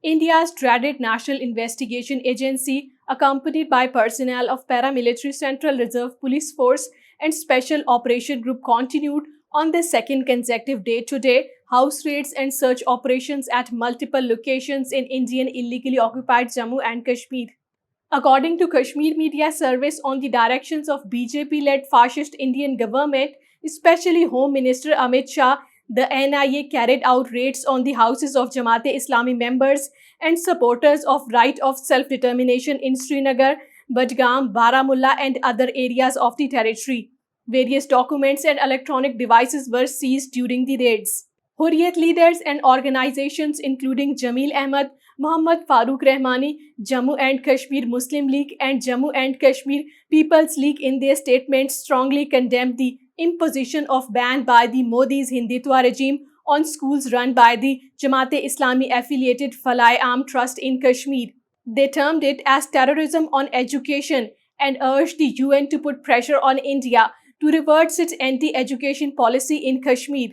India's dreaded National Investigation Agency, accompanied by personnel of paramilitary Central Reserve Police Force and Special Operation Group, continued on the second consecutive day today house raids and search operations at multiple locations in Indian illegally occupied Jammu and Kashmir. According to Kashmir Media Service, on the directions of BJP-led fascist Indian government, especially Home Minister Amit Shah, the NIA carried out raids on the houses of Jamaat-e-Islami members and supporters of right of self-determination in Srinagar, Budgam, Baramulla and other areas of the territory. Various documents and electronic devices were seized during the raids. Hurriyat leaders and organizations including Jamil Ahmad, Muhammad Farooq Rahmani, Jammu and Kashmir Muslim League and Jammu and Kashmir People's League in their statements strongly condemned the imposition of ban by the Modi's Hindutva regime on schools run by the Jamaat-e-Islami affiliated Falai-Am Trust in Kashmir. They termed it as terrorism on education and urged the UN to put pressure on India to reverse its anti-education policy in Kashmir.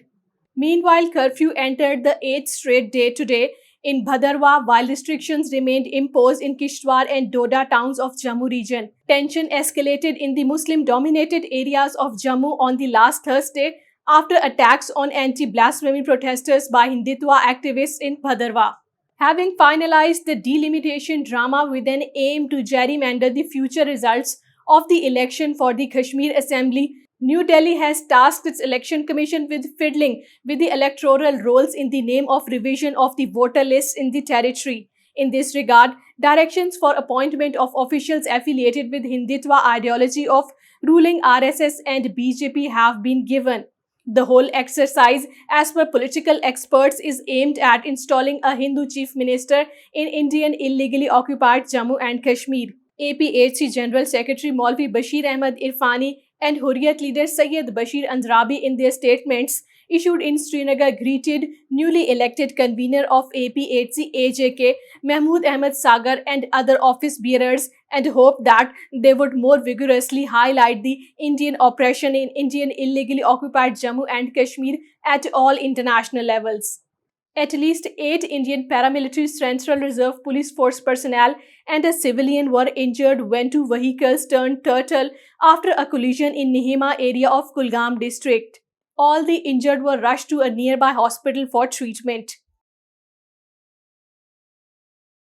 Meanwhile, curfew entered the 8th straight day today in Bhadarwah while restrictions remained imposed in Kishtwar and Doda towns of Jammu region. Tension escalated in the Muslim-dominated areas of Jammu on the last Thursday after attacks on anti-blasphemy protesters by Hindutva activists in Bhadarwah. Having finalized the delimitation drama with an aim to gerrymander the future results of the election for the Kashmir Assembly, New Delhi has tasked its election commission with fiddling with the electoral rolls in the name of revision of the voter lists in the territory. In this regard, directions for appointment of officials affiliated with Hindutva ideology of ruling RSS and BJP have been given. The whole exercise, as per political experts, is aimed at installing a Hindu chief minister in Indian illegally occupied Jammu and Kashmir. APHC General Secretary Maulvi Bashir Ahmad Irfani and Hurriyat leader Syed Bashir Andrabi in their statements issued in Srinagar greeted newly elected convener of APHC-AJK Mahmood Ahmed Sagar and other office bearers and hoped that they would more vigorously highlight the Indian oppression in Indian illegally occupied Jammu and Kashmir at all international levels. At least 8 Indian paramilitary Central Reserve Police Force personnel and a civilian were injured when 2 vehicles turned turtle after a collision in Nihima area of Kulgam district. All the injured were rushed to a nearby hospital for treatment.